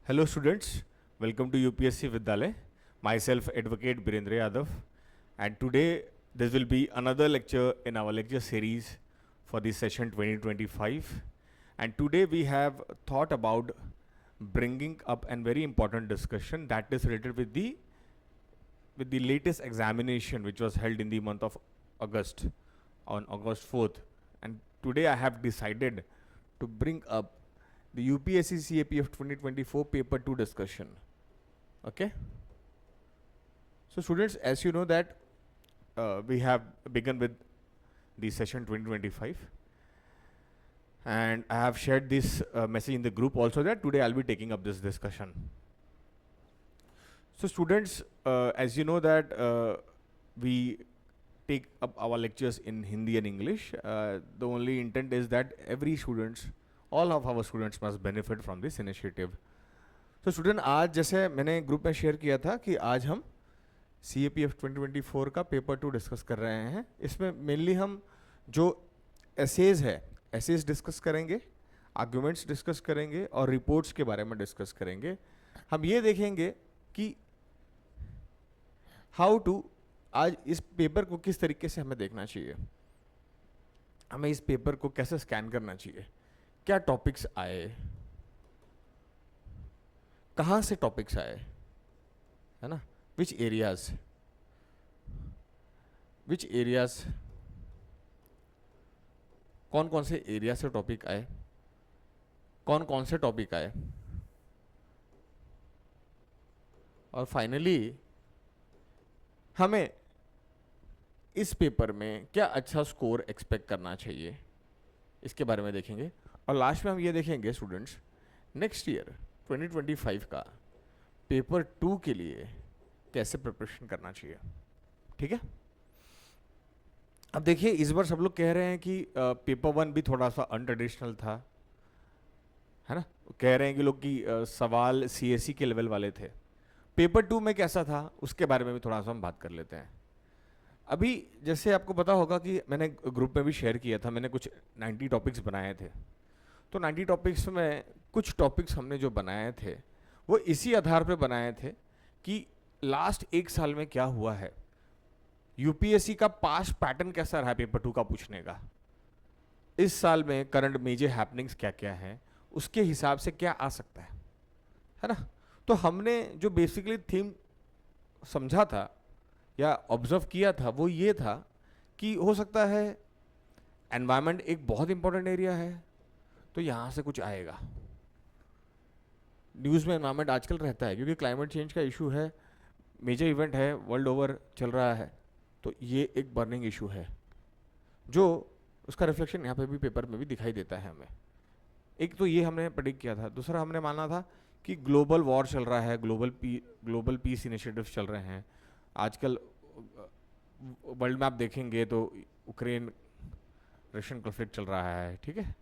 Hello students, welcome to UPSC Vidyalaya. Myself Advocate Birendra Yadav, and today there will be another lecture in our lecture series for the session 2025. And today we have thought about bringing up a very important discussion that is related with the latest examination which was held in the month of August on August 4th. And today I have decided to bring up the UPSC CAPF 2024 paper 2 discussion. Okay. So students, as you know that we have begun with the session 2025, and I have shared this message in the group also that today I'll be taking up this discussion. So students, as you know that we take up our lectures in Hindi and English. The only intent is that all of our students must benefit from this initiative. So student, आज जैसे मैंने group में share किया था कि आज हम CAPF 2024 का पेपर 2 डिस्कस कर रहे हैं. इसमें मेनली हम जो एसेज डिस्कस करेंगे, आर्ग्यूमेंट्स डिस्कस करेंगे और रिपोर्ट्स के बारे में डिस्कस करेंगे. हम ये देखेंगे कि हाउ टू आज इस पेपर को किस तरीके से हमें देखना चाहिए, हमें इस पेपर को कैसे स्कैन करना चाहिए, क्या टॉपिक्स आए, कहाँ से टॉपिक्स आए, है ना, विच एरियाज कौन कौन से एरिया से टॉपिक आए, कौन कौन से टॉपिक आए, और फाइनली हमें इस पेपर में क्या अच्छा स्कोर एक्सपेक्ट करना चाहिए, इसके बारे में देखेंगे. और लास्ट में हम ये देखेंगे स्टूडेंट्स, नेक्स्ट ईयर 2025 का पेपर 2 के लिए कैसे प्रिपरेशन करना चाहिए. ठीक है. अब देखिए, इस बार सब लोग कह रहे हैं कि पेपर 1 भी थोड़ा सा अनट्रेडिशनल था, है ना. कह रहे हैं कि लोग कि सवाल CSE के लेवल वाले थे. पेपर 2 में कैसा था उसके बारे में भी थोड़ा सा हम बात कर लेते हैं. अभी जैसे आपको पता होगा कि मैंने ग्रुप में भी शेयर किया था, मैंने कुछ 90 टॉपिक्स बनाए थे. तो 90 टॉपिक्स में कुछ टॉपिक्स हमने जो बनाए थे वो इसी आधार पर बनाए थे कि लास्ट एक साल में क्या हुआ है, यूपीएससी का पास्ट पैटर्न कैसा रहा पेपर 2 का पूछने का, इस साल में करंट मेजर हैपनिंग्स क्या क्या है, उसके हिसाब से क्या आ सकता है ना. तो हमने जो बेसिकली थीम समझा था या ऑब्जर्व किया था वो ये था कि हो सकता है एनवायरनमेंट एक बहुत इंपॉर्टेंट एरिया है, तो यहाँ से कुछ आएगा. न्यूज़ में एनवायरनमेंट आजकल रहता है क्योंकि क्लाइमेट चेंज का इशू है, मेजर इवेंट है, वर्ल्ड ओवर चल रहा है, तो ये एक बर्निंग इशू है जो उसका रिफ्लेक्शन यहाँ पे भी पेपर में भी दिखाई देता है हमें. एक तो ये हमने प्रेडिक्ट किया था. दूसरा हमने माना था कि ग्लोबल वॉर चल रहा है, ग्लोबल पीस इनिशिएटिव्स चल रहे हैं. आजकल वर्ल्ड में आप देखेंगे तो यूक्रेन रशियन कॉन्फ्लिक्ट चल रहा है. ठीक है.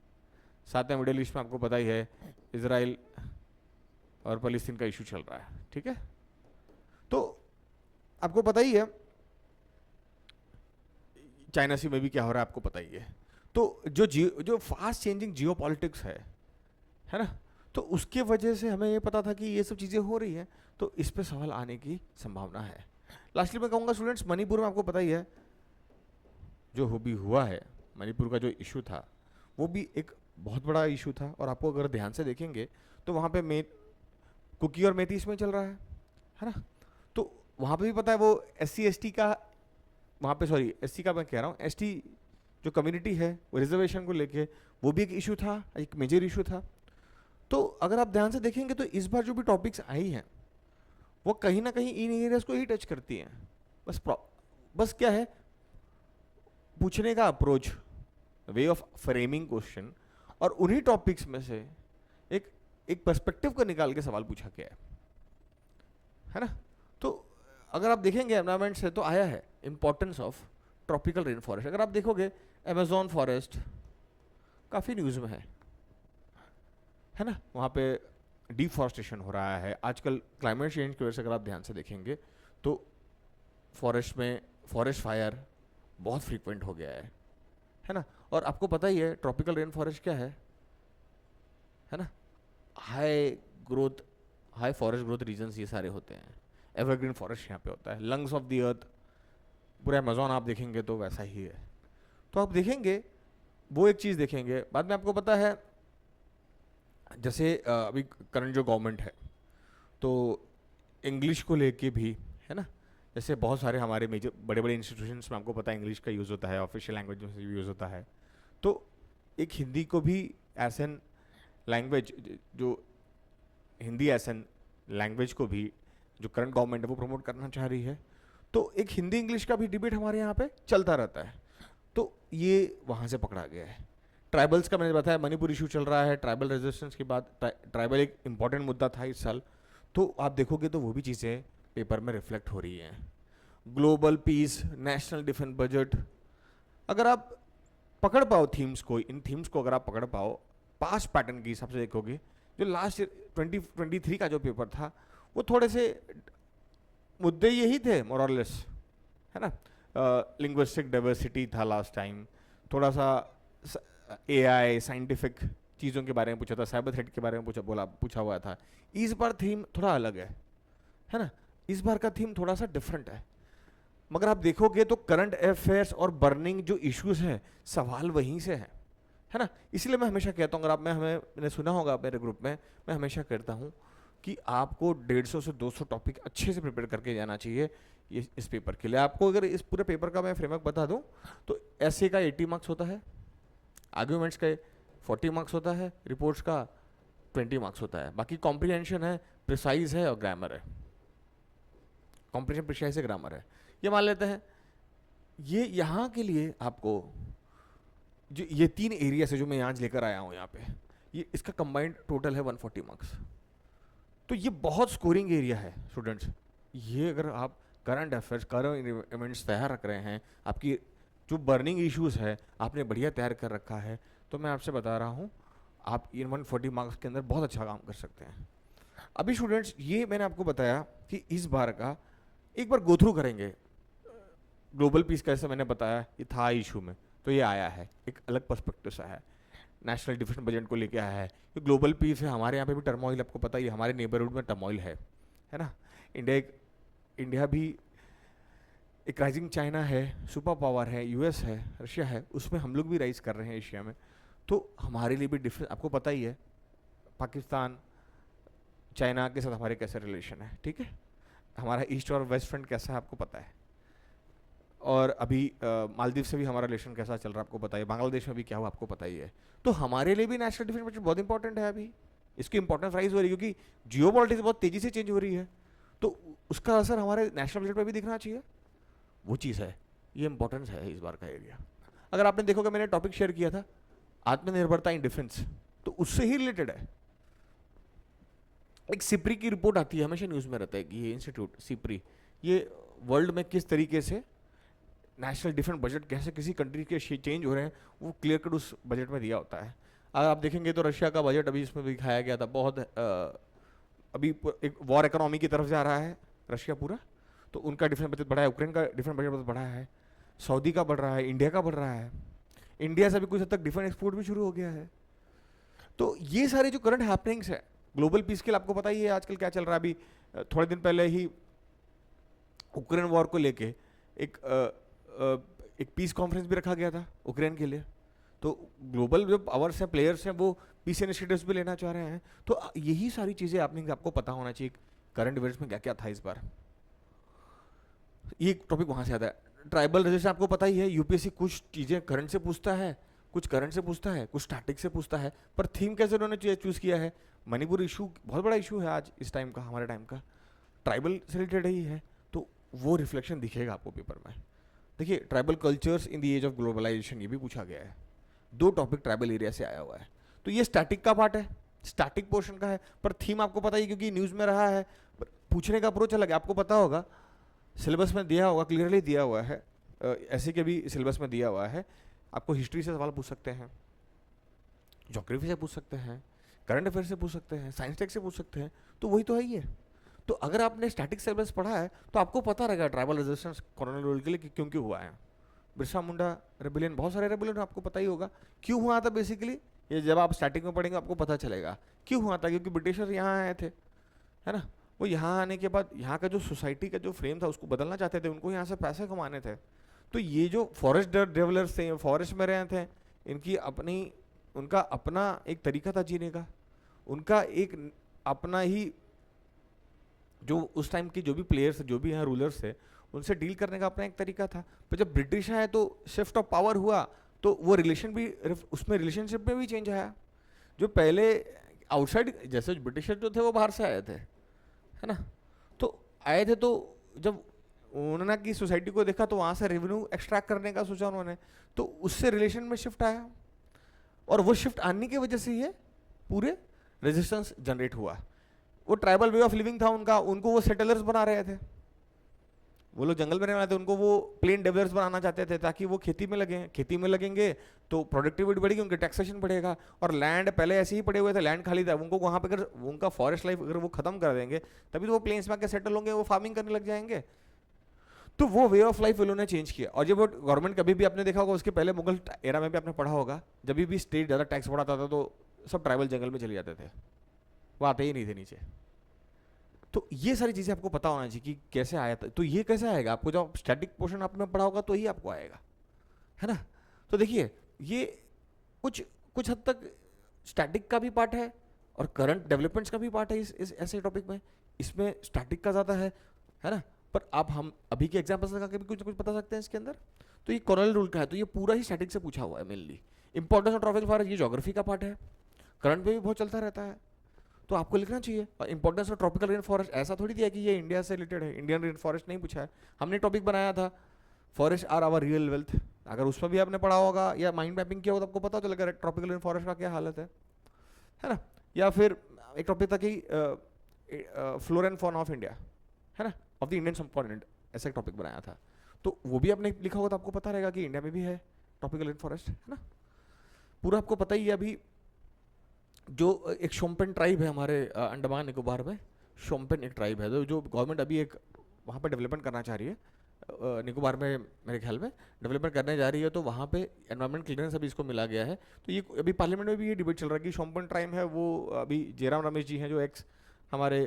साथ में मिडिल ईस्ट में आपको पता ही है इजराइल और फलस्तीन का इशू चल रहा है. ठीक है. तो आपको पता ही है चाइना सी में भी क्या हो रहा है, आपको पता ही है. तो जो फास्ट चेंजिंग जियो पॉलिटिक्स है ना, तो उसके वजह से हमें ये पता था कि ये सब चीज़ें हो रही हैं, तो इस पे सवाल आने की संभावना है. लास्टली मैं कहूँगा स्टूडेंट्स, मणिपुर में आपको पता ही है जो भी हुआ है, मणिपुर का जो इशू था वो भी एक बहुत बड़ा इशू था. और आपको अगर ध्यान से देखेंगे तो वहाँ पे कुकी और मेथी इसमें चल रहा है ना. तो वहाँ पे भी पता है वो SC ST का, वहाँ पे सॉरी SC का मैं कह रहा हूँ, ST जो कम्युनिटी है वो रिजर्वेशन को लेके वो भी एक इशू था, एक मेजर इशू था. तो अगर आप ध्यान से देखेंगे तो इस बार जो भी टॉपिक्स आई हैं वो कहीं ना कहीं इन एरियाज को ही टच करती हैं. बस क्या है, पूछने का approach, way of framing question, और उन्हीं टॉपिक्स में से एक पर्सपेक्टिव को निकाल के सवाल पूछा गया है ना. तो अगर आप देखेंगे एनवायरमेंट से तो आया है importance of tropical rain forest. अगर आप देखोगे अमेजोन फॉरेस्ट काफ़ी न्यूज़ में है ना, वहाँ पे डिफॉरेस्टेशन हो रहा है आजकल क्लाइमेट चेंज की वजह से. अगर आप ध्यान से देखेंगे तो फॉरेस्ट में फॉरेस्ट फायर बहुत फ्रीक्वेंट हो गया है ना. और आपको पता ही है ट्रॉपिकल रेन फॉरेस्ट क्या है ना, high growth high forest growth regions ये सारे होते हैं, एवरग्रीन फॉरेस्ट यहाँ पे होता है, लंग्स ऑफ द अर्थ, पूरा अमेजोन आप देखेंगे तो वैसा ही है। तो आप देखेंगे वो एक चीज़ देखेंगे। बाद में आपको पता है जैसे अभी करंट जो गवर्नमेंट है तो इंग्लिश को लेके भी है ना, जैसे बहुत सारे हमारे मेजर बड़े बड़े इंस्टीट्यूशंस में आपको पता है इंग्लिश का यूज़ होता है, ऑफिशियल लैंग्वेज में यूज़ होता है। तो एक हिंदी को भी एज एन लैंग्वेज, जो हिंदी एज एन लैंग्वेज को भी जो करंट गवर्नमेंट है वो प्रमोट करना चाह रही है। तो एक हिंदी इंग्लिश का भी डिबेट हमारे यहाँ पे चलता रहता है। तो ये वहाँ से पकड़ा गया है। ट्राइबल्स का मैंने बताया, मणिपुर इशू चल रहा है, ट्राइबल रेजिस्टेंस के बाद ट्राइबल एक इंपॉर्टेंट मुद्दा था इस साल। तो आप देखोगे तो वो भी चीज़ें पेपर में रिफ्लेक्ट हो रही हैं। Global piece, national defence budget, अगर आप पकड़ पाओ थीम्स को, इन थीम्स को अगर आप पकड़ पाओ पास्ट पैटर्न के हिसाब से देखोगे, जो लास्ट 2023 का जो पेपर था वो थोड़े से मुद्दे यही थे मोरलेस, है ना। लिंग्विस्टिक डाइवर्सिटी था लास्ट टाइम, थोड़ा सा एआई साइंटिफिक चीज़ों के बारे में पूछा था, साइबर थ्रेट के बारे में पूछा हुआ था। इस बार थीम थोड़ा अलग है ना, इस बार का थीम थोड़ा सा डिफरेंट है। मगर आप देखोगे तो करंट अफेयर्स और बर्निंग जो इश्यूज हैं सवाल वहीं से है ना। इसलिए मैं हमेशा कहता हूँ, अगर आप मैंने सुना होगा मेरे ग्रुप में, मैं हमेशा कहता हूँ कि आपको 150 से 200 टॉपिक अच्छे से प्रिपेयर करके जाना चाहिए इस पेपर के लिए। आपको अगर इस पूरे पेपर का मैं फ्रेमवर्क बता दूँ तो ऐसे का 80 मार्क्स होता है, आर्ग्यूमेंट्स का 40 मार्क्स होता है, रिपोर्ट्स का 20 मार्क्स होता है, बाकी कॉम्प्रिहेंशन है, प्रिसाइज है और ग्रामर है। कॉम्प्रिहेंशन, प्रिसाइज है, ग्रामर है, ये मान लेते हैं। ये यहाँ के लिए आपको जो ये 3 एरिया से जो मैं आज लेकर आया हूँ यहाँ पे, ये इसका कंबाइंड टोटल है 140 मार्क्स। तो ये बहुत स्कोरिंग एरिया है स्टूडेंट्स। ये अगर आप करंट अफेयर्स, करंट इवेंट्स तैयार रख रहे हैं, आपकी जो बर्निंग इश्यूज है आपने बढ़िया तैयार कर रखा है, तो मैं आपसे बता रहा हूँ आप इन 140 मार्क्स के अंदर बहुत अच्छा काम कर सकते हैं। अभी स्टूडेंट्स ये मैंने आपको बताया कि इस बार का एक बार गो थ्रू करेंगे। ग्लोबल पीस का, ऐसा मैंने बताया ये था इशू में, तो ये आया है एक अलग पर्सपेक्टिव से है, नेशनल डिफेंस बजट को लेके आया है। ये ग्लोबल पीस है, हमारे यहाँ पे भी टर्मोइल, आपको पता ही है हमारे नेबरहुड में टर्मोइल है ना। इंडिया भी एक राइजिंग चाइना है, सुपर पावर है, यूएस है, रशिया है, उसमें हम लोग भी राइज कर रहे हैं एशिया में। तो हमारे लिए भी डिफरेंस आपको पता ही है, पाकिस्तान चाइना के साथ हमारे कैसे रिलेशन है, ठीक है, हमारा ईस्ट और वेस्ट फ्रंट कैसा है आपको पता है, और अभी मालदीव से भी हमारा रिलेशन कैसा चल रहा है आपको पता है, बांग्लादेश में भी क्या हुआ आपको पता ही है। तो हमारे लिए भी नेशनल डिफेंस बजट बहुत इंपॉर्टेंट है। अभी इसकी इंपॉर्टेंस राइज हो रही है क्योंकि जियो पॉलिटिक्स बहुत तेजी से चेंज हो रही है, तो उसका असर हमारे नेशनल बजट पर भी दिखना चाहिए। वो चीज़ है, ये इंपॉर्टेंस है इस बार का एरिया। अगर आपने देखोगे मैंने टॉपिक शेयर किया था आत्मनिर्भरता इन डिफेंस, तो उससे ही रिलेटेड है। एक सिप्री की रिपोर्ट आती है, हमेशा न्यूज़ में रहता है कि ये इंस्टीट्यूट सिप्री, ये वर्ल्ड में किस तरीके से नेशनल डिफेंस बजट कैसे किसी कंट्री के चेंज हो रहे हैं वो क्लियर कट उस बजट में दिया होता है। अगर आप देखेंगे तो रशिया का बजट अभी इसमें दिखाया गया था, बहुत अभी एक वॉर इकोनॉमी की तरफ जा रहा है रशिया पूरा, तो उनका डिफेंस बजट बढ़ा है, यूक्रेन का डिफेंस बजट बहुत बढ़ा है, सऊदी का बढ़ रहा है, इंडिया का बढ़ रहा है, इंडिया से भी कुछ हद तक डिफेंस एक्सपोर्ट भी शुरू हो गया है। तो ये सारे जो करंट हैपनिंग्स है ग्लोबल पीस के लिए, आपको पता ही है आजकल क्या चल रहा है। अभी थोड़े दिन पहले ही यूक्रेन वॉर को लेके एक पीस कॉन्फ्रेंस भी रखा गया था यूक्रेन के लिए। तो ग्लोबल जो पावर्स हैं, प्लेयर्स हैं, वो पीस इनिशिएटिव्स भी लेना चाह रहे हैं। तो यही सारी चीज़ें आपको पता होना चाहिए करंट इवेंट्स में क्या क्या था इस बार। ये टॉपिक वहाँ से आता है। ट्राइबल रजिस्टर आपको पता ही है, यूपीएससी कुछ चीज़ें करंट से पूछता है, कुछ करंट से पूछता है, कुछ स्टैटिक से पूछता है, पर थीम कैसे उन्होंने चूज़ किया है। मणिपुर इशू बहुत बड़ा इशू है आज इस टाइम का, हमारे टाइम का, ट्राइबल से रिलेटेड ही है, तो वो रिफ्लेक्शन दिखेगा आपको पेपर में। देखिए tribal cultures in the age of globalization, ये भी पूछा गया है, 2 टॉपिक ट्राइबल एरिया से आया हुआ है। तो ये स्टैटिक का पार्ट है, स्टैटिक पोर्शन का है, पर थीम आपको पता ही क्योंकि न्यूज़ में रहा है, पूछने का अप्रोच अलग है। आपको पता होगा सिलेबस में दिया होगा, क्लियरली दिया हुआ है, ऐसे के भी सिलेबस में दिया हुआ है। आपको हिस्ट्री से सवाल पूछ सकते हैं, ज्योग्राफी से पूछ सकते हैं, करंट अफेयर से पूछ सकते हैं, साइंस टेक से पूछ सकते हैं, तो वही तो है ही है। तो अगर आपने स्टैटिक सिलेबस पढ़ा है तो आपको पता रहेगा ट्राइबल रेजिस्टेंस कॉलोनियल रूल के लिए क्यों क्यों हुआ है। बिरसा मुंडा रेबेलियन, बहुत सारे रेबेलियन आपको पता ही होगा क्यों हुआ था बेसिकली। ये जब आप स्टार्टिंग में पढ़ेंगे आपको पता चलेगा क्यों हुआ था, क्योंकि ब्रिटिशर्स यहाँ आए थे, है ना। वो यहाँ आने के बाद यहाँ का जो सोसाइटी का जो फ्रेम था उसको बदलना चाहते थे, उनको यहाँ से पैसे कमाने थे। तो ये जो फॉरेस्ट डेवलपर्स थे, फॉरेस्ट में रहे थे, इनकी अपनी, उनका अपना एक तरीका था जीने का, उनका एक अपना ही, जो उस टाइम के जो भी प्लेयर्स, जो भी यहाँ रूलर्स थे, उनसे डील करने का अपना एक तरीका था। पर जब ब्रिटिश आए तो शिफ्ट ऑफ पावर हुआ, तो वो रिलेशन भी, उसमें रिलेशनशिप में भी चेंज आया। जो पहले आउटसाइड, जैसे ब्रिटिशर जो थे वो बाहर से आए थे, है ना, तो आए थे, तो जब उन्होंने की सोसाइटी को देखा तो वहाँ से रेवेन्यू एक्सट्रैक्ट करने का सोचा उन्होंने, तो उससे रिलेशन में शिफ्ट आया, और वो शिफ्ट आने की वजह से ये पूरे रेजिस्टेंस जनरेट हुआ। वो ट्राइबल वे ऑफ लिविंग था उनका, उनको वो सेटलर्स बना रहे थे, वो लोग जंगल में रहने वाले थे, उनको वो प्लेन डेवलपर्स बनाना चाहते थे ताकि वो खेती में लगे, खेती में लगेंगे तो प्रोडक्टिविटी बढ़ेगी, उनके टैक्सेशन बढ़ेगा। और लैंड पहले ऐसे ही पड़े हुए थे, लैंड खाली था, उनको वहाँ पे अगर उनका फॉरेस्ट लाइफ अगर वो खत्म कर देंगे तभी तो वो प्लेन्स में आके सेटल होंगे, वो फार्मिंग करने लग जाएंगे। तो वो वे ऑफ लाइफ उन्होंने चेंज किया। और जब वो गवर्नमेंट कभी भी आपने देखा होगा, उसके पहले मुगल एरा में भी आपने पढ़ा होगा, जब भी स्टेट ज़्यादा टैक्स बढ़ाता था तो सब ट्राइबल जंगल में चले जाते थे, वो आते ही नहीं थे नीचे। तो ये सारी चीज़ें आपको पता होना चाहिए कि कैसे आया था। तो ये कैसे आएगा, आपको जब स्टैटिक पोर्शन आपने पढ़ा होगा तो ही आपको आएगा, है ना। तो देखिए ये कुछ कुछ हद तक स्टैटिक का भी पार्ट है और करंट डेवलपमेंट्स का भी पार्ट है इस ऐसे टॉपिक में। इसमें स्टैटिक का ज़्यादा है ना, पर आप हम अभी के एग्जाम्पल्स लगा के भी कुछ ना कुछ बता सकते हैं इसके अंदर। तो ये कॉलोनियल रूल का है, तो ये पूरा ही स्टैटिक से पूछा हुआ है mainly. Importance of tropical forest, ये ज्योग्राफी का पार्ट है, करंट में भी बहुत चलता रहता है, तो आपको लिखना चाहिए। और importance of tropical rain forest ऐसा थोड़ी दिया कि ये इंडिया से रिलेटेड है, इंडियन रेन फॉरेस्ट नहीं पूछा है। हमने टॉपिक बनाया था forest are our real wealth, अगर उसमें भी आपने पढ़ा होगा या माइंड मैपिंग किया होगा तो आपको पता चलेगा ट्रॉपिकल रेन फॉरेस्ट का क्या हालत है ना। या फिर एक टॉपिक था कि फ्लोरा एंड फॉना ऑफ इंडिया, है ना, ऑफ द इंडियन सबकॉन्टिनेंट, ऐसा एक टॉपिक बनाया था। तो वो भी आपने लिखा होगा तो आपको पता रहेगा कि इंडिया में भी है ट्रॉपिकल रेन फॉरेस्ट, है ना। पूरा आपको पता ही है। अभी जो एक शोम्पेन ट्राइब है हमारे अंडमान निकोबार में, शोम्पेन एक ट्राइब है, तो जो गवर्नमेंट अभी एक वहाँ पे डेवलपमेंट करना चाह रही है, निकोबार में मेरे ख्याल में डेवलपमेंट करने जा रही है, तो वहाँ पे एनवायरमेंट क्लियरेंस अभी इसको मिला गया है। तो ये अभी पार्लियामेंट में भी ये डिबेट चल रहा है कि शोम्पेन ट्राइब है वो, अभी जयराम रमेश जी हैं जो एक्स हमारे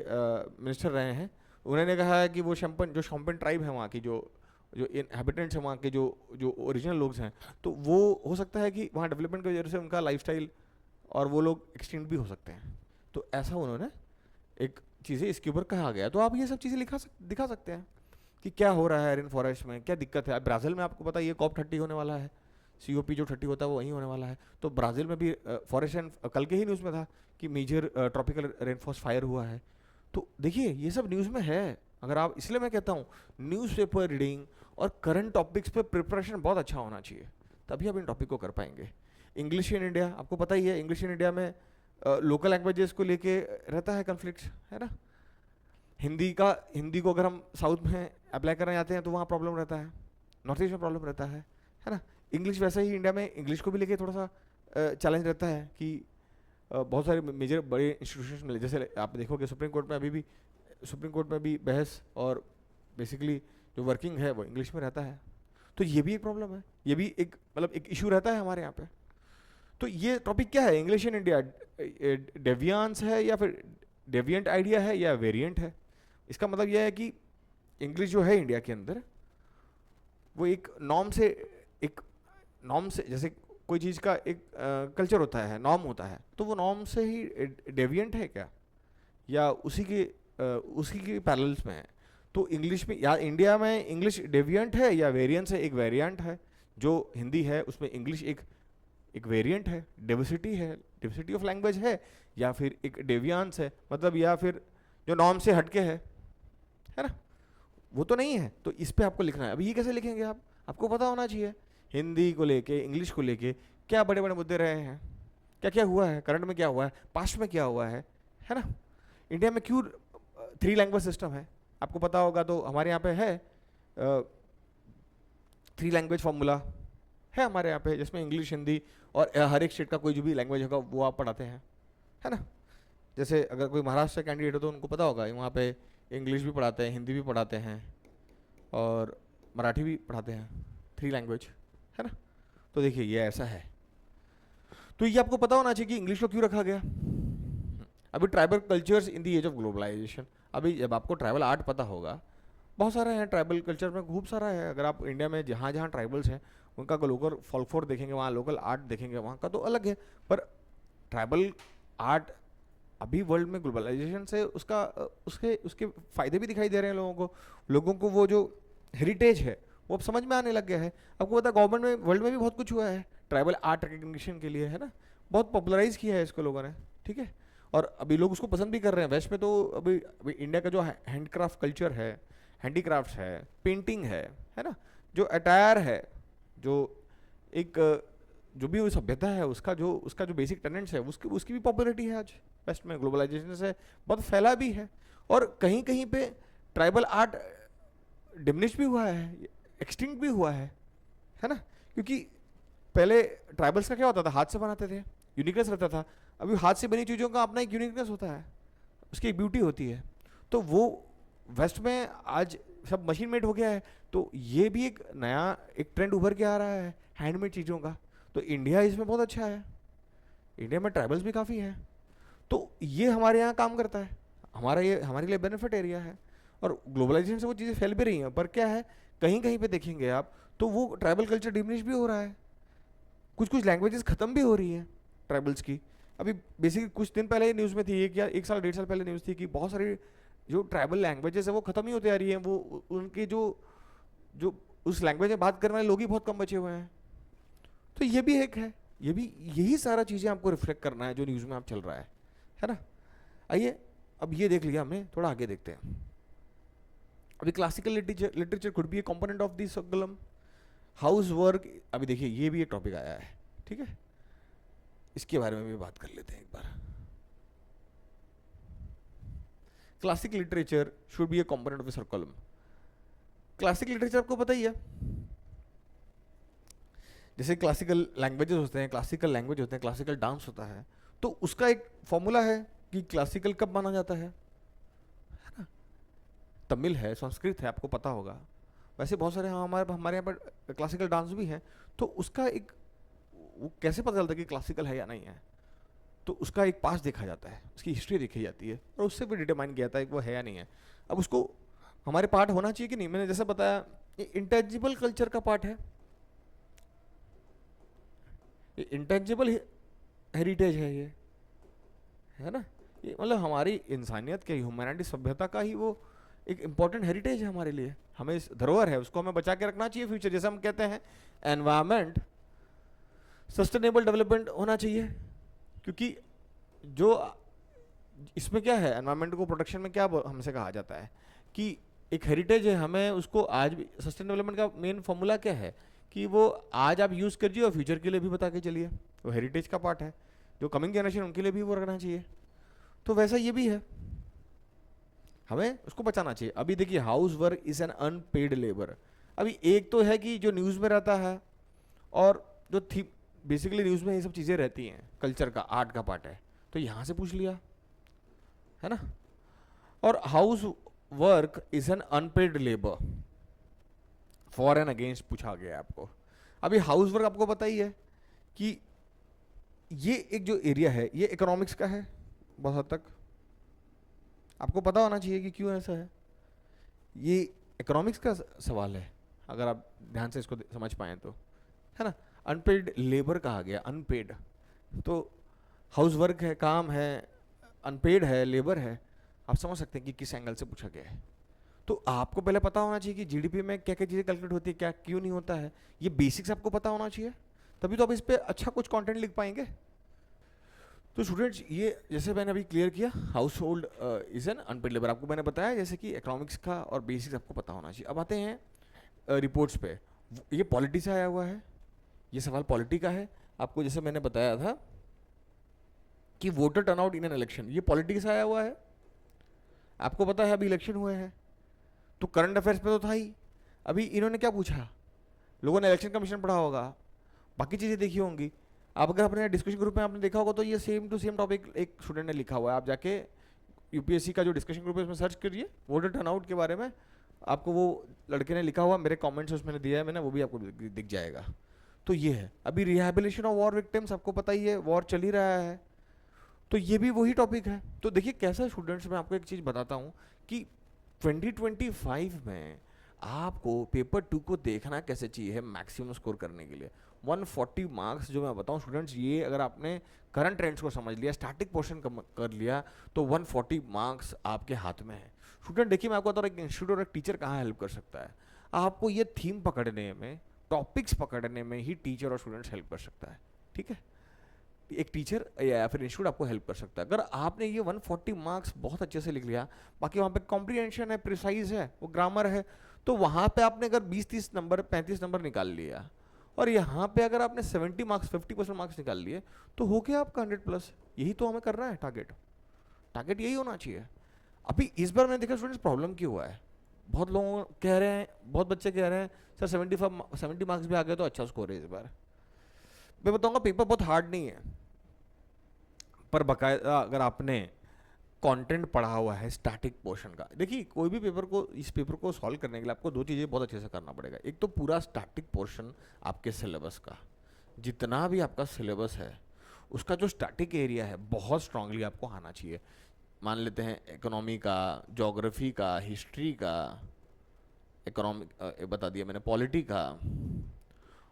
मिनिस्टर रहे हैं, उन्होंने कहा है कि वो शोम्पेन ट्राइब है वहाँ की, जो जो इनहेबिटेंट्स हैं वहाँ के, जो जो ओरिजिनल लोग हैं, तो वो हो सकता है कि वहाँ डेवलपमेंट की वजह से उनका लाइफस्टाइल और वो लोग एक्सटेंड भी हो सकते हैं। तो ऐसा उन्होंने एक चीज़ें इसके ऊपर कहा गया। तो आप ये सब चीज़ें दिखा सकते हैं कि क्या हो रहा है रेन फॉरेस्ट में, क्या दिक्कत है। ब्राज़ील में आपको पता है ये COP30 होने वाला है, COP जो 30 होता है वो वहीं होने वाला है। तो ब्राज़ील में भी फॉरेस्ट एंड, कल के ही न्यूज़ में था कि major tropical rain forest fire हुआ है। तो देखिए ये सब न्यूज़ में है। अगर आप, इसलिए मैं कहता हूँ न्यूज़पेपर रीडिंग और करंट टॉपिक्स पे प्रिपरेशन बहुत अच्छा होना चाहिए, तभी आप इन टॉपिक को कर पाएंगे। इंग्लिश इन इंडिया, आपको पता ही है इंग्लिश इन इंडिया में लोकल लैंग्वेजेस को लेके रहता है कन्फ्लिक्ट, है ना। हिंदी को अगर हम साउथ में अप्लाई करने जाते हैं तो वहाँ प्रॉब्लम रहता है, नॉर्थ ईस्ट में प्रॉब्लम रहता है ना। इंग्लिश वैसे ही इंडिया में इंग्लिश को भी लेके थोड़ा सा चैलेंज रहता है कि बहुत सारे मेजर बड़े इंस्टीट्यूशन मिले, जैसे आप देखोगे सुप्रीम कोर्ट में भी बहस और बेसिकली जो वर्किंग है वो इंग्लिश में रहता है। तो ये भी एक प्रॉब्लम है, ये भी एक मतलब एक इशू रहता है हमारे यहाँ पे। तो ये टॉपिक क्या है, इंग्लिश इन इंडिया डेवियांस है या फिर डेविएंट आइडिया है या वेरिएंट है। इसका मतलब यह है कि इंग्लिश जो है इंडिया के अंदर वो एक नॉर्म से जैसे कोई चीज़ का एक कल्चर होता है, नॉर्म होता है, तो वो नॉर्म से ही डेविएंट है क्या, या उसी के पैरेलल्स में है। तो इंग्लिश में या इंडिया में इंग्लिश डेविएंट है या वेरिएंस है, एक वेरिएंट है। जो हिंदी है उसमें इंग्लिश एक वेरिएंट है, डिवर्सिटी ऑफ लैंग्वेज है, या फिर एक डेवियांस है, मतलब या फिर जो नॉर्म से हटके है ना, वो तो नहीं है। तो इस पे आपको लिखना है। अभी ये कैसे लिखेंगे आप, आपको पता होना चाहिए हिंदी को लेके, इंग्लिश को लेके क्या बड़े बड़े मुद्दे रहे हैं, क्या क्या हुआ है, करंट में क्या हुआ है, पास्ट में क्या हुआ है ना। इंडिया में क्यों 3 लैंग्वेज सिस्टम है, आपको पता होगा। तो हमारे यहाँ पे है 3 लैंग्वेज फॉर्मूला है हमारे यहाँ पे, जिसमें इंग्लिश, हिंदी और हर एक स्टेट का कोई जो भी लैंग्वेज होगा वो आप पढ़ाते हैं, है ना। जैसे अगर कोई महाराष्ट्र कैंडिडेट हो तो उनको पता होगा वहाँ पे इंग्लिश भी पढ़ाते हैं, हिंदी भी पढ़ाते हैं और मराठी भी पढ़ाते हैं, 3 लैंग्वेज, है ना। तो देखिए ये ऐसा है। तो ये आपको पता होना चाहिए कि इंग्लिश को क्यों रखा गया। अभी tribal cultures in the age of globalization, अभी जब आपको ट्राइबल आर्ट पता होगा, बहुत सारा है ट्राइबल कल्चर में, खूब सारा है। अगर आप इंडिया में जहाँ जहाँ ट्राइबल्स हैं उनका लोकल फोल्कलोर देखेंगे, वहाँ लोकल आर्ट देखेंगे, वहाँ का तो अलग है। पर ट्राइबल आर्ट अभी वर्ल्ड में ग्लोबलाइजेशन से उसका उसके उसके फायदे भी दिखाई दे रहे हैं लोगों को वो जो हेरिटेज है वो अब समझ में आने लग गया है। आपको पता है गवर्नमेंट में वर्ल्ड में भी बहुत कुछ हुआ है ट्राइबल आर्ट रिकग्निशन के लिए, है ना, बहुत पॉपुलराइज किया है इसको लोगों ने, ठीक है। और अभी लोग उसको पसंद भी कर रहे हैं वेस्ट में। तो अभी इंडिया का जो हैंडक्राफ्ट कल्चर है, हैंडीक्राफ्ट्स है, पेंटिंग है ना, जो अटायर है, जो एक जो भी वो सभ्यता है उसका जो बेसिक टेनेंट्स है उसकी उसकी भी पॉपुलरिटी है आज वेस्ट में, ग्लोबलाइजेशन से बहुत फैला भी है। और कहीं कहीं पे ट्राइबल आर्ट डिमिनिश भी हुआ है, एक्सटिंक्ट भी हुआ है ना, क्योंकि पहले ट्राइबल्स का क्या होता था, हाथ से बनाते थे, यूनिकनेस रहता था। अभी हाथ से बनी चीज़ों का अपना एक यूनिकनेस होता है, उसकी एक ब्यूटी होती है। तो वो वेस्ट में आज सब मशीन मेड हो गया है, तो ये भी एक नया एक ट्रेंड उभर के आ रहा है हैंडमेड चीज़ों का। तो इंडिया इसमें बहुत अच्छा है, इंडिया में ट्राइबल्स भी काफ़ी हैं, तो ये हमारे यहाँ काम करता है, हमारे लिए बेनिफिट एरिया है। और ग्लोबलाइजेशन से वो चीज़ें फैल भी रही हैं, पर क्या है कहीं कहीं पे देखेंगे आप तो वो ट्राइबल कल्चर डिमिनिश भी हो रहा है, कुछ लैंग्वेजेस ख़त्म भी हो रही हैं ट्राइबल्स की। अभी बेसिकली कुछ दिन पहले न्यूज़ में थी, एक साल 1.5 साल पहले न्यूज़ थी कि बहुत सारी जो ट्राइबल लैंग्वेजेस है वो ख़त्म ही होती आ रही हैं, वो उनके जो जो उस लैंग्वेज में बात करने वाले लोग ही बहुत कम बचे हुए हैं। तो ये भी एक है, ये भी यही सारा चीज़ें आपको रिफ्लेक्ट करना है जो न्यूज़ में आप चल रहा है ना। आइए अब ये देख लिया हमने, थोड़ा आगे देखते हैं। अभी classical literature could be a component of this कलम, हाउस वर्क। अभी देखिए ये भी एक टॉपिक आया है, ठीक है, इसके बारे में भी बात कर लेते हैं एक बार। Classic literature should be a component of this column. Classic literature आपको पता ही है, जैसे क्लासिकल लैंग्वेजेस होते हैं, क्लासिकल लैंग्वेज होते हैं, क्लासिकल डांस होता है, तो उसका एक फॉर्मूला है कि क्लासिकल कब माना जाता है ना। तमिल है, संस्कृत है, आपको पता होगा। वैसे बहुत सारे हमारे यहाँ पर क्लासिकल डांस भी हैं, तो उसका एक वो कैसे पता चलता है कि क्लासिकल है या नहीं है, तो उसका एक पास देखा जाता है, उसकी हिस्ट्री देखी जाती है, और उससे भी डिटरमाइन किया जाता है कि वो है या नहीं है। अब उसको हमारे पार्ट होना चाहिए कि नहीं, मैंने जैसे बताया ये इंटेंजिबल कल्चर का पार्ट है, ये इंटेंजिबल हेरिटेज है, ये है ना, ये मतलब हमारी इंसानियत के, ह्यूमैनिटी सभ्यता का ही वो एक इम्पॉर्टेंट हेरिटेज है हमारे लिए, हमें इस धरोहर है, उसको हमें बचा के रखना चाहिए फ्यूचर। जैसे हम कहते हैं एनवायरमेंट सस्टेनेबल डेवलपमेंट होना चाहिए, क्योंकि जो इसमें क्या है, एनवायरमेंट को प्रोटेक्शन में क्या हमसे कहा जाता है कि एक हेरिटेज है, हमें उसको आज भी सस्टेनेबल डेवलपमेंट का मेन फॉर्मूला क्या है कि वो आज आप यूज़ करिए और फ्यूचर के लिए भी बता के चलिए, वो हेरिटेज का पार्ट है, जो कमिंग जनरेशन उनके लिए भी वो रखना चाहिए। तो वैसा ये भी है, हमें उसको बचाना चाहिए। अभी देखिए house work is an unpaid labour. अभी एक तो है कि जो न्यूज़ में रहता है, और जो थी बेसिकली न्यूज़ में ये सब चीज़ें रहती हैं, कल्चर का, आर्ट का पार्ट है, तो यहाँ से पूछ लिया, है ना। और house work is an unpaid labour, for and against पूछा गया है आपको। अभी हाउस वर्क आपको पता ही है कि ये एक जो एरिया है ये इकोनॉमिक्स का है बहुत हद तक, आपको पता होना चाहिए कि क्यों ऐसा है, ये इकोनॉमिक्स का सवाल है अगर आप ध्यान से इसको समझ पाएँ तो, है ना। अनपेड लेबर कहा गया, अनपेड, तो हाउस वर्क है, काम है, अनपेड है, लेबर है, आप समझ सकते हैं कि किस एंगल से पूछा गया है। तो आपको पहले पता होना चाहिए कि जीडीपी में क्या क्या चीज़ें कैलकुलेट होती है, क्या क्यों नहीं होता है, ये बेसिक्स आपको पता होना चाहिए, तभी तो आप इस पर अच्छा कुछ कंटेंट लिख पाएंगे। तो स्टूडेंट्स ये जैसे मैंने अभी क्लियर किया, household is an unpaid labour, आपको मैंने बताया जैसे कि इकोनॉमिक्स का और बेसिक्स आपको पता होना चाहिए। अब आते हैं रिपोर्ट्स पे, ये पॉलिटी से आया हुआ है, ये सवाल पॉलिटी का है। आपको जैसे मैंने बताया था कि voter turnout in an election, ये पॉलिटी से आया हुआ है, आपको पता है अभी इलेक्शन हुए हैं, तो करंट अफेयर्स पे तो था ही। अभी इन्होंने क्या पूछा, लोगों ने इलेक्शन कमीशन पढ़ा होगा, बाकी चीज़ें देखी होंगी, आप अगर अपने डिस्कशन ग्रुप में आपने देखा होगा तो ये सेम टू सेम टॉपिक एक स्टूडेंट ने लिखा हुआ है, आप जाके यूपीएससी का जो डिस्कशन ग्रुप है उसमें सर्च करिए वोटर टर्नआउट के बारे में, आपको वो लड़के ने लिखा हुआ, मेरे कमेंट्स उसमें दिया है मैंने, वो भी आपको दिख जाएगा। तो ये है। अभी रिहैबिलिटेशन ऑफ वॉर विक्टिम्स, आपको पता ही है वॉर चल ही रहा है, तो ये भी वही टॉपिक है। तो देखिए कैसा स्टूडेंट्स, मैं आपको एक चीज़ बताता हूँ कि 2025 में आपको पेपर 2 को देखना कैसे चाहिए है मैक्सिमम स्कोर करने के लिए। 140 मार्क्स जो मैं बताऊँ स्टूडेंट्स, ये अगर आपने करंट ट्रेंड्स को समझ लिया, स्टैटिक पोर्शन कर लिया, तो 140 मार्क्स आपके हाथ में है। स्टूडेंट देखिए मैं आपको बता रहा हूँ, एक इंस्टीट्यूट और एक टीचर कहाँ हेल्प कर सकता है आपको, ये थीम पकड़ने में, टॉपिक्स पकड़ने में ही टीचर और स्टूडेंट्स हेल्प कर सकता है। ठीक है, एक टीचर या फिर इंस्टीट्यूट आपको हेल्प कर सकता है। अगर आपने ये 140 मार्क्स बहुत अच्छे से लिख लिया, बाकी वहाँ पे कॉम्प्रिहेंशन है, प्रिसाइज है, वो ग्रामर है, तो वहाँ पे आपने अगर 20-30 नंबर 35 नंबर निकाल लिया, और यहाँ पे अगर आपने 70 मार्क्स 50% मार्क्स निकाल लिए, तो हो गया आपका 100+। यही तो हमें करना है, टारगेट टारगेट यही होना चाहिए। अभी इस बार मैंने देखा स्टूडेंट्स प्रॉब्लम क्यों हुआ है, बहुत लोग कह रहे हैं, बहुत बच्चे कह रहे हैं सर 70 मार्क्स भी आ गए तो अच्छा स्कोर है इस बार। मैं बताऊंगा पेपर बहुत हार्ड नहीं है, पर बकायदा अगर आपने कंटेंट पढ़ा हुआ है स्टैटिक पोर्शन का, देखिए कोई भी पेपर को, इस पेपर को सॉल्व करने के लिए आपको दो चीज़ें बहुत अच्छे से करना पड़ेगा। एक तो पूरा स्टैटिक पोर्शन आपके सिलेबस का, जितना भी आपका सिलेबस है उसका जो स्टैटिक एरिया है बहुत स्ट्रांगली आपको आना चाहिए। मान लेते हैं इकोनॉमी का, ज्योग्राफी का, हिस्ट्री का, इकोनॉमिक बता दिया मैंने, पॉलिटी का,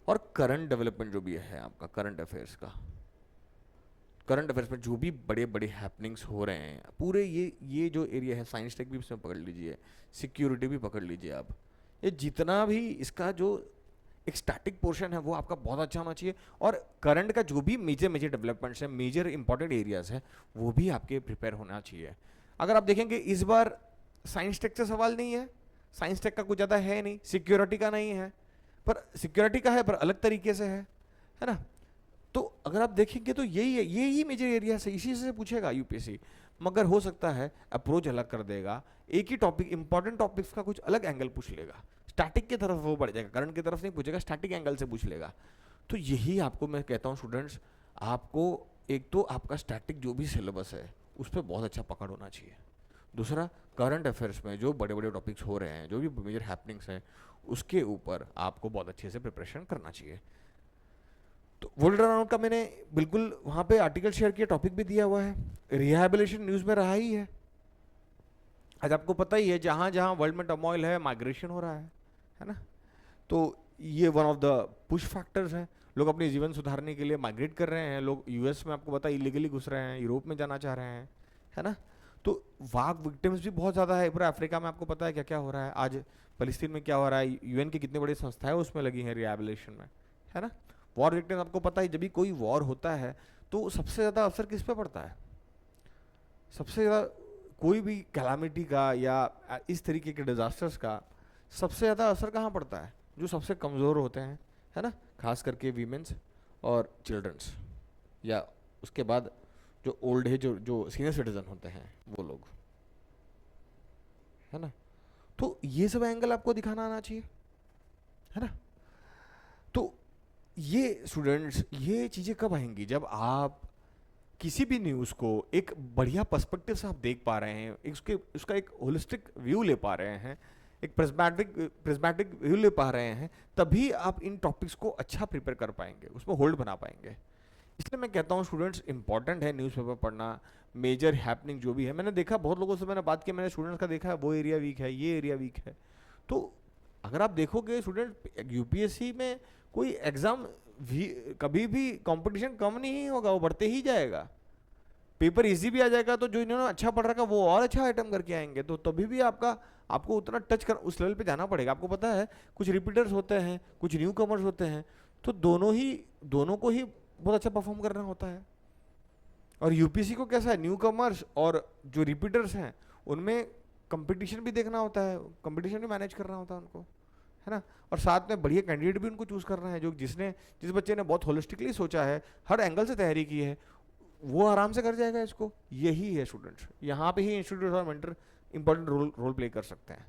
और करंट डेवलपमेंट जो भी है आपका, करंट अफेयर्स का, करंट अफेयर्स में जो भी बड़े बड़े हैपनिंग्स हो रहे हैं पूरे, ये जो एरिया है, साइंस टेक भी इसमें पकड़ लीजिए, सिक्योरिटी भी पकड़ लीजिए आप, ये जितना भी इसका जो एक स्टैटिक पोर्शन है वो आपका बहुत अच्छा होना चाहिए। और करंट का जो भी मेजर मेजर डेवलपमेंट्स हैं, मेजर इंपॉर्टेंट एरियाज है, वो भी आपके प्रिपेयर होना चाहिए। अगर आप देखेंगे इस बार साइंस टेक से सवाल नहीं है, साइंस टेक का कुछ ज़्यादा है नहीं, सिक्योरिटी का नहीं है, पर सिक्योरिटी का है पर अलग तरीके से है ना। तो अगर आप देखेंगे तो यही मेजर एरिया है, इसी से पूछेगा यूपीएससी, मगर हो सकता है अप्रोच अलग कर देगा, एक ही टॉपिक, इंपॉर्टेंट टॉपिक्स का कुछ अलग एंगल पूछ लेगा, स्टैटिक की तरफ वो बढ़ जाएगा, करंट की तरफ नहीं पूछेगा, स्टैटिक एंगल से पूछ लेगा। तो यही आपको मैं कहता हूँ स्टूडेंट्स, आपको एक तो आपका स्टैटिक जो भी सिलेबस है उस पर बहुत अच्छा पकड़ होना चाहिए। दूसरा, करंट अफेयर्स में जो बड़े बड़े टॉपिक्स हो रहे हैं, जो भी मेजर हैपनिंग्स हैं, उसके ऊपर आपको बहुत अच्छे से प्रिपरेशन करना चाहिए। तो वर्ल्ड राउंड का मैंने बिल्कुल वहाँ पे आर्टिकल शेयर किया, टॉपिक भी दिया हुआ है, रिहैबिलिटेशन न्यूज़ में रहा ही है। आज आपको पता ही है जहाँ जहाँ वर्ल्ड में टर्मोइल है, माइग्रेशन हो रहा है ना। तो ये one of the push factors हैं, लोग अपने जीवन सुधारने के लिए माइग्रेट कर रहे हैं, लोग यूएस में आपको पता है इलीगली घुस रहे हैं, यूरोप में जाना चाह रहे हैं, है ना। तो वाग विक्टिम्स भी बहुत ज़्यादा है, पूरा अफ्रीका में आपको पता है क्या क्या हो रहा है, आज फलस्तीन में क्या हो रहा है, यूएन की कितनी बड़ी संस्थाएं उसमें लगी हैं रिहैबिलिटेशन में, है ना। वॉर विक्टिम्स आपको पता है, जब भी कोई वॉर होता है तो सबसे ज़्यादा असर किस पे पड़ता है, सबसे ज़्यादा कोई भी कैलामिटी का या इस तरीके के डिजास्टर्स का सबसे ज़्यादा असर कहाँ पड़ता है, जो सबसे कमज़ोर होते हैं, है ना, खास करके वीमेंस और चिल्ड्रंस, या उसके बाद जो ओल्ड एज, जो सीनियर सिटीजन होते हैं वो लोग, है ना। तो ये सब एंगल आपको दिखाना आना चाहिए, है ना। तो ये स्टूडेंट्स, ये चीज़ें कब आएंगी, जब आप किसी भी न्यूज़ को एक बढ़िया पर्सपेक्टिव से आप देख पा रहे हैं, उसका एक होलिस्टिक व्यू ले पा रहे हैं, एक प्रिज्मेटिक व्यू ले पा रहे हैं, तभी आप इन टॉपिक्स को अच्छा प्रिपेयर कर पाएंगे, उसमें होल्ड बना पाएंगे। इसलिए मैं कहता हूँ स्टूडेंट्स, इंपॉर्टेंट है न्यूज़पेपर पढ़ना, मेजर हैपनिंग जो भी है। मैंने देखा बहुत लोगों से मैंने बात की, मैंने स्टूडेंट्स का देखा है वो एरिया वीक है, ये एरिया वीक है। तो अगर आप देखोगे स्टूडेंट, यूपीएससी में कोई एग्ज़ाम भी कभी भी कंपटीशन कम नहीं होगा, वो बढ़ते ही जाएगा। पेपर इजी भी आ जाएगा तो जो इन्होंने अच्छा पढ़ रखा वो और अच्छा आइटम करके आएंगे, तो तभी भी आपको उतना टच कर, उस लेवल पे जाना पड़ेगा। आपको पता है कुछ रिपीटर्स होते हैं, कुछ न्यू कमर्स होते हैं, तो दोनों को ही बहुत अच्छा परफॉर्म करना होता है। और यूपीसी को कैसा है, न्यू कमर्स और जो रिपीटर्स हैं उनमें कंपटीशन भी देखना होता है, कंपटीशन भी मैनेज करना होता है उनको, है ना। और साथ में बढ़िया कैंडिडेट भी उनको चूज़ करना है, जो जिस बच्चे ने बहुत होलिस्टिकली सोचा है, हर एंगल से तैयारी की है, वो आराम से कर जाएगा इसको। यही है स्टूडेंट्स, यहाँ पे ही इंस्टीट्यूट और मेंटर इंपॉर्टेंट रोल प्ले कर सकते हैं।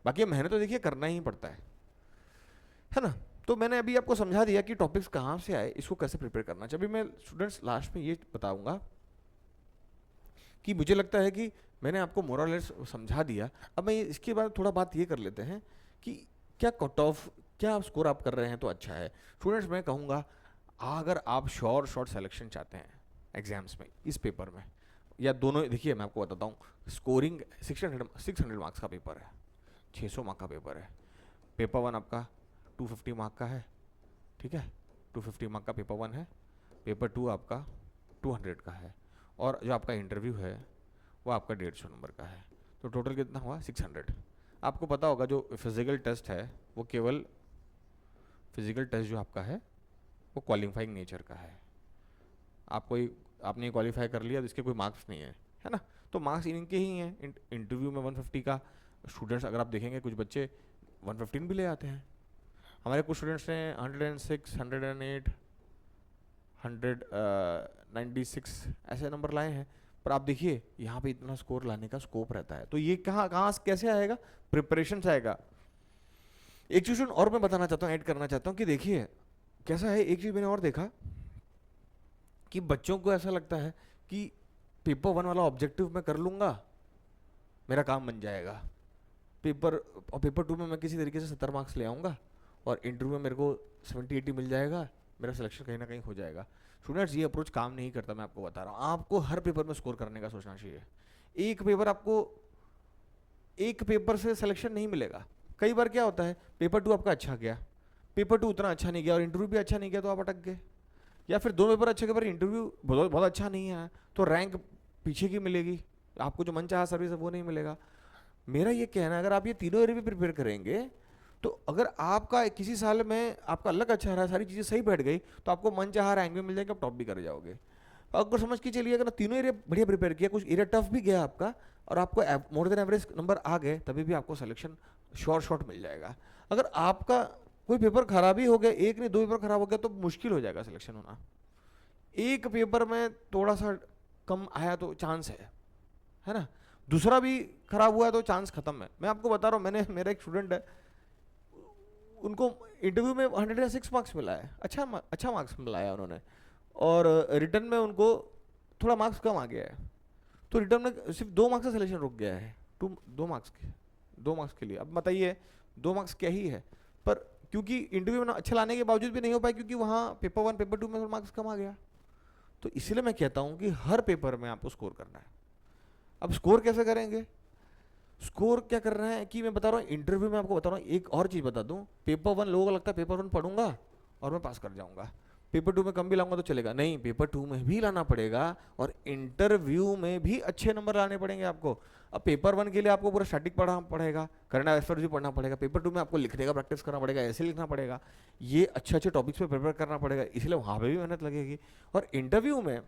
बाकी मेहनत तो देखिए करना ही पड़ता है ना। तो मैंने अभी आपको समझा दिया कि टॉपिक्स कहाँ से आए, इसको कैसे प्रिपेयर करना चाहिए। अभी मैं स्टूडेंट्स लास्ट में ये बताऊंगा कि मुझे लगता है कि मैंने आपको मोरलेस समझा दिया। अब मैं इसके बाद थोड़ा बात ये कर लेते हैं कि क्या कट ऑफ, क्या स्कोर आप कर रहे हैं तो अच्छा है। स्टूडेंट्स मैं कहूँगा, अगर आप शॉर्ट सिलेक्शन चाहते हैं एग्जाम्स में, इस पेपर में, या दोनों, देखिए मैं आपको बताता हूँ, स्कोरिंग 600 मार्क्स का पेपर है, 600 मार्क का पेपर है। पेपर वन आपका 250 मार्क का है, ठीक है, 250 मार्क का पेपर वन है। पेपर टू आपका 200 का है, और जो आपका इंटरव्यू है वो आपका 150 नंबर का है। तो टोटल कितना हुआ? 600। आपको पता होगा जो फिजिकल टेस्ट है वो केवल, फिजिकल टेस्ट जो आपका है वो क्वालिफाइंग नेचर का है। आपने क्वालिफाई कर लिया तो इसके कोई मार्क्स नहीं है ना। तो मार्क्स इनके ही हैं। इंटरव्यू में 150 का स्टूडेंट्स अगर आप देखेंगे, कुछ बच्चे 115 भी ले आते हैं। हमारे कुछ स्टूडेंट्स ने 106, 108, 196 ऐसे नंबर लाए हैं। पर आप देखिए यहाँ पे इतना स्कोर लाने का स्कोप रहता है। तो ये कहाँ कहाँ कैसे आएगा? प्रिपरेशन से आएगा। एक चीज़ और मैं बताना चाहता हूँ, ऐड करना चाहता हूँ कि देखिए कैसा है। एक चीज़ मैंने और देखा कि बच्चों को ऐसा लगता है कि पेपर वन वाला ऑब्जेक्टिव मैं कर लूँगा, मेरा काम बन जाएगा। पेपर टू में मैं किसी तरीके से 70 मार्क्स ले आऊँगा और इंटरव्यू में मेरे को 70-80 मिल जाएगा, मेरा सिलेक्शन कहीं ना कहीं हो जाएगा। स्टूडेंट्स, ये अप्रोच काम नहीं करता। मैं आपको बता रहा हूँ, आपको हर पेपर में स्कोर करने का सोचना चाहिए। एक पेपर से सिलेक्शन नहीं मिलेगा। कई बार क्या होता है, पेपर टू आपका अच्छा गया, पेपर टू उतना अच्छा नहीं गया और इंटरव्यू भी अच्छा नहीं गया, तो आप अटक गए। या फिर दो पेपर अच्छे के पर इंटरव्यू बहुत बहुत अच्छा नहीं है, तो रैंक पीछे की मिलेगी, आपको जो मनचाहा सर्विस है वो नहीं मिलेगा। मेरा ये कहना है, अगर आप ये तीनों एरिया भी प्रिपेयर करेंगे तो अगर आपका किसी साल में आपका लक अच्छा रहा, सारी चीज़ें सही बैठ गई, तो आपको मनचाहा रैंक भी मिल जाएगी, आप टॉप भी कर जाओगे। अगर समझ के चलिए, अगर तीनों एरिया बढ़िया प्रिपेयर किया, कुछ एरिया टफ भी गया आपका और आपको मोर देन एवरेज नंबर आ गए, तभी भी आपको सिलेक्शन शॉर्ट मिल जाएगा। अगर आपका कोई पेपर खराब ही हो गया, एक नहीं दो पेपर खराब हो गया, तो मुश्किल हो जाएगा सिलेक्शन होना। एक पेपर में थोड़ा सा कम आया तो चांस है ना, दूसरा भी खराब हुआ तो चांस खत्म है। मैं आपको बता रहा हूँ, मेरा एक स्टूडेंट है, उनको इंटरव्यू में 106 मार्क्स मिला है, अच्छा मार्क्स मिला है उन्होंने, और रिटर्न में उनको थोड़ा मार्क्स कम आ गया है। तो रिटर्न में सिर्फ 2 मार्क्स का सिलेक्शन रुक गया है, 2 मार्क्स के लिए। अब बताइए 2 मार्क्स क्या ही है, पर क्योंकि इंटरव्यू में अच्छा लाने के बावजूद भी नहीं हो पाया, क्योंकि वहाँ पेपर वन पेपर टू में मार्क्स कम आ गया। तो इसलिए मैं कहता हूँ कि हर पेपर में आपको स्कोर करना है। अब स्कोर कैसे करेंगे? स्कोर क्या कर रहे हैं कि मैं बता रहा हूँ, इंटरव्यू में आपको बता रहा हूँ। एक और चीज़ बता दूँ, पेपर वन लोगों को लगता है पेपर वन पढ़ूंगा और मैं पास कर जाऊंगा, पेपर टू में कम भी लाऊंगा तो चलेगा। नहीं, पेपर टू में भी लाना पड़ेगा और इंटरव्यू में भी अच्छे नंबर लाने पड़ेंगे आपको। अब पेपर वन के लिए आपको पूरा स्टैटिक पढ़ना पड़ेगा, करंट अफेयर्स भी पढ़ना पड़ेगा। पेपर टू में आपको लिखने का प्रैक्टिस करना पड़ेगा, ऐसे लिखना पड़ेगा, ये अच्छे टॉपिक्स पे प्रिपेयर करना पड़ेगा, इसलिए वहाँ पर भी मेहनत लगेगी। और इंटरव्यू में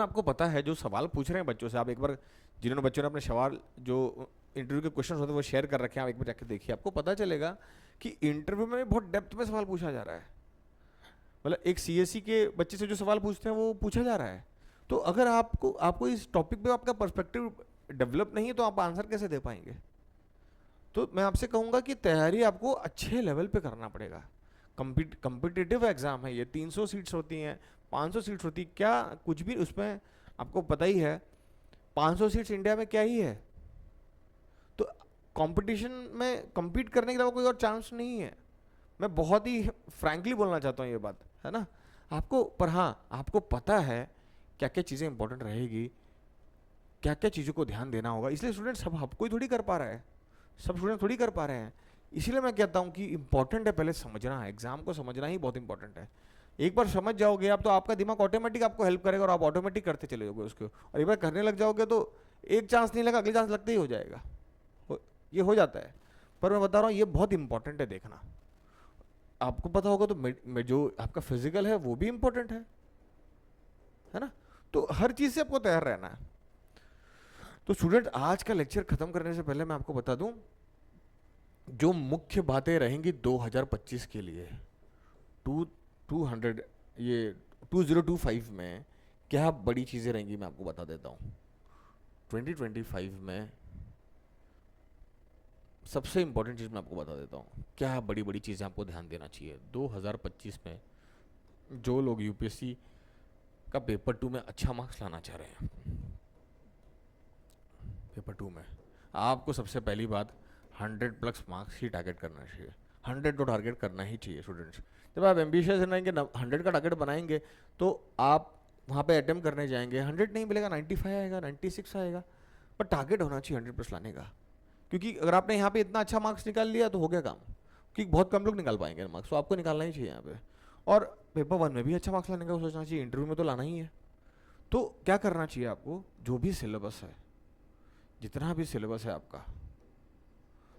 आपको पता है जो सवाल पूछ रहे हैं बच्चों से, आप एक बार, जिन्होंने बच्चों ने अपने सवाल जो इंटरव्यू के क्वेश्चन होते हैं वो शेयर कर रखे हैं, आप एक बार जाकर देखिए, आपको पता चलेगा कि इंटरव्यू में बहुत डेप्थ में सवाल पूछा जा रहा है। मतलब एक सीएससी के बच्चे से जो सवाल पूछते हैं वो पूछा जा रहा है। तो अगर आपको इस टॉपिक पे आपका पर्सपेक्टिव डेवलप नहीं है तो आप आंसर कैसे दे पाएंगे? तो मैं आपसे कहूँगा कि तैयारी आपको अच्छे लेवल पे करना पड़ेगा। कम्पिटिटिव एग्जाम है ये, 300 सीट्स होती हैं, 500 सीट्स होती, क्या कुछ भी उसमें आपको पता ही है। 500 सीट्स इंडिया में क्या ही है? तो कंपटीशन में compete करने के अलावा कोई और चांस नहीं है। मैं बहुत ही फ्रैंकली बोलना चाहता हूँ ये बात, है ना आपको। पर हाँ, आपको पता है क्या क्या चीज़ें इंपॉर्टेंट रहेगी, क्या क्या चीज़ों को ध्यान देना होगा। इसलिए स्टूडेंट सब कोई थोड़ी कर पा रहा है, सब स्टूडेंट थोड़ी कर पा रहे हैं। इसलिए मैं कहता हूँ कि इंपॉर्टेंट है पहले समझना है, एग्जाम को समझना ही बहुत इंपॉर्टेंट है। एक बार समझ जाओगे आप तो आपका दिमाग ऑटोमेटिक आपको हेल्प करेगा और आप ऑटोमेटिक करते चले जाओगे उसको। और एक बार करने लग जाओगे तो एक चांस नहीं लगा, अगले चांस लगते ही हो जाएगा। ये हो जाता है। पर मैं बता रहा हूँ ये बहुत इंपॉर्टेंट है देखना। आपको पता होगा तो जो आपका फिजिकल है वो भी इंपॉर्टेंट है ना। तो हर चीज़ से आपको तैयार रहना है। तो स्टूडेंट, आज का लेक्चर खत्म करने से पहले मैं आपको बता दूं जो मुख्य बातें रहेंगी 2025 के लिए। 2025 में क्या बड़ी चीज़ें रहेंगी मैं आपको बता देता हूँ। 2025 में सबसे इंपॉर्टेंट चीज़ मैं आपको बता देता हूँ, क्या बड़ी बड़ी चीज़ें आपको ध्यान देना चाहिए 2025 में। जो लोग यूपीएससी का पेपर 2 में अच्छा मार्क्स लाना चाह रहे हैं, पेपर 2 में आपको सबसे पहली बात 100+ मार्क्स ही टारगेट करना चाहिए। 100 को टारगेट करना ही चाहिए स्टूडेंट्स। जब आप एम्बिशियस रहेंगे 100 का टारगेट बनाएंगे तो आप वहाँ पे अटेम्प्ट करने जाएंगे, 100 नहीं मिलेगा, 95 आएगा, 96 आएगा, पर टारगेट होना चाहिए 100+ लाने का। क्योंकि अगर आपने यहाँ पे इतना अच्छा मार्क्स निकाल लिया तो हो गया काम, क्योंकि बहुत कम लोग निकाल पाएंगे मार्क्स, तो आपको निकालना ही चाहिए यहाँ पे। और पेपर 1 में भी अच्छा मार्क्स लाने का सोचना चाहिए, इंटरव्यू में तो लाना ही है। तो क्या करना चाहिए आपको, जो भी सिलेबस है, जितना भी सिलेबस है आपका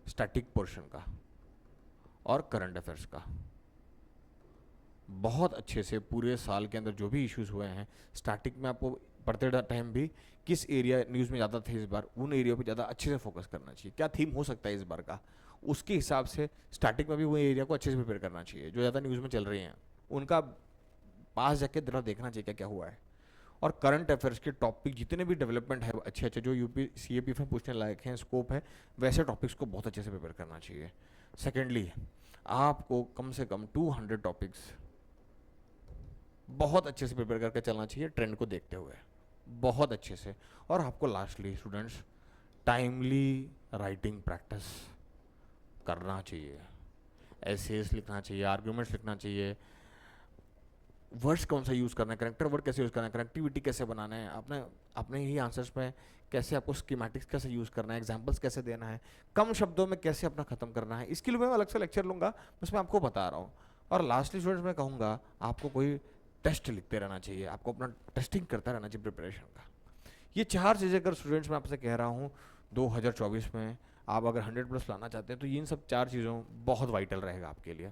स्टैटिक पोर्शन का और करंट अफेयर्स का, बहुत अच्छे से पूरे साल के अंदर जो भी इश्यूज हुए हैं, स्टैटिक में आपको पढ़ते टाइम भी किस एरिया न्यूज़ में ज़्यादा थे इस बार, उन एरिया पे ज़्यादा अच्छे से फोकस करना चाहिए। क्या थीम हो सकता है इस बार का, उसके हिसाब से स्टैटिक में भी वो एरिया को अच्छे से प्रिपेयर करना चाहिए जो ज़्यादा न्यूज़ में चल रही हैं, उनका पास जाके जरा देखना चाहिए क्या क्या हुआ है। और करंट अफेयर्स के टॉपिक जितने भी डेवलपमेंट है अच्छे अच्छे, जो यूपी सीएपी में पूछने लायक हैं, स्कोप है, वैसे टॉपिक्स को बहुत अच्छे से प्रिपेयर करना चाहिए। सेकेंडली, आपको कम से कम 200 टॉपिक्स बहुत अच्छे से प्रिपेयर करके चलना चाहिए, ट्रेंड को देखते हुए बहुत अच्छे से। और आपको lastly students, timely writing practice करना चाहिए, एसेस लिखना चाहिए, आर्ग्यूमेंट्स लिखना चाहिए, वर्ड्स कौन सा यूज़ करना है, करेक्टर वर्ड कैसे यूज़ करना है, कनेक्टिविटी कैसे बनाना है, आपने अपने ही आंसर्स में कैसे आपको स्कीमेटिक्स कैसे यूज़ करना है, एग्जांपल्स कैसे देना है, कम शब्दों में कैसे अपना ख़त्म करना है, इसके लिए मैं अलग से लेक्चर लूँगा, बस मैं आपको बता रहा हूँ। और लास्टली स्टूडेंट्स मैं कहूँगा, आपको कोई टेस्ट लिखते रहना चाहिए, आपको अपना टेस्टिंग करता रहना चाहिए प्रिपरेशन का। ये 4 चीज़ें अगर स्टूडेंट्स मैं आपसे कह रहा हूँ 2024 में आप अगर 100+ लाना चाहते हैं, तो इन सब 4 चीज़ों बहुत वाइटल रहेगा आपके लिए।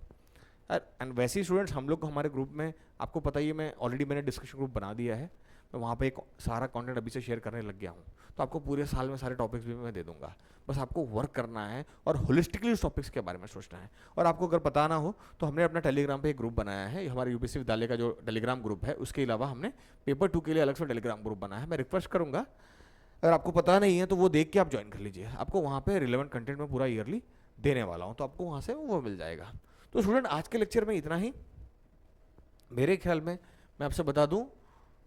एंड वैसे ही स्टूडेंट्स हम लोग हमारे ग्रुप में, आपको पता ही है, मैं ऑलरेडी मैंने डिस्कशन ग्रुप बना दिया है, मैं वहाँ पे एक सारा कंटेंट अभी से शेयर करने लग गया हूँ, तो आपको पूरे साल में सारे टॉपिक्स भी मैं दे दूंगा, बस आपको वर्क करना है और होलिस्टिकली उस टॉपिक्स के बारे में सोचना है। और आपको अगर पता ना हो तो हमने अपना टेलीग्राम पे एक ग्रुप बनाया है, हमारे यूपीएससी विद्यालय का जो टेलीग्राम ग्रुप है, उसके अलावा हमने पेपर 2 के लिए अलग से टेलीग्राम ग्रुप बनाया है। मैं रिक्वेस्ट करूँगा, अगर आपको पता नहीं है तो वो देख के आप ज्वाइन कर लीजिए, आपको वहाँ पे रिलेवेंट कंटेंट में पूरा ईयरली देने वाला हूँ, तो आपको वहाँ से वो मिल जाएगा। तो स्टूडेंट आज के लेक्चर में इतना ही। मेरे ख्याल में मैं आपसे बता दूं,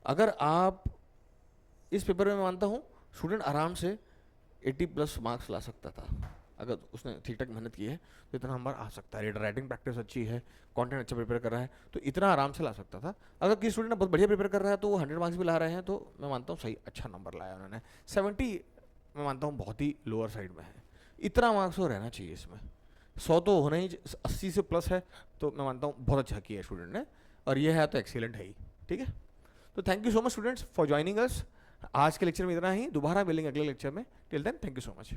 अगर आप इस पेपर में, मानता हूँ स्टूडेंट आराम से 80+ मार्क्स ला सकता था, अगर उसने ठीक ठाक मेहनत की है तो इतना नंबर आ सकता है। रीडर राइटिंग प्रैक्टिस अच्छी है, कंटेंट अच्छा प्रिपेयर कर रहा है, तो इतना आराम से ला सकता था। अगर किसी स्टूडेंट ने बहुत बढ़िया प्रिपेयर कर रहा है तो वो 100 मार्क्स भी ला रहे हैं, तो मैं मानता हूँ सही अच्छा नंबर लाया उन्होंने। 70 मैं मानता हूँ बहुत ही लोअर साइड में है, इतना मार्क्स तो रहना चाहिए इसमें। 100 तो होना ही, 80 से प्लस है तो मैं मानता हूँ बहुत अच्छा किया है स्टूडेंट ने, और ये है तो एक्सीलेंट है ही। ठीक है, तो thank you so much students for joining us. आज के लेक्चर में इतना ही, दोबारा मिलेंगे अगले लेक्चर में। Till then thank you so much.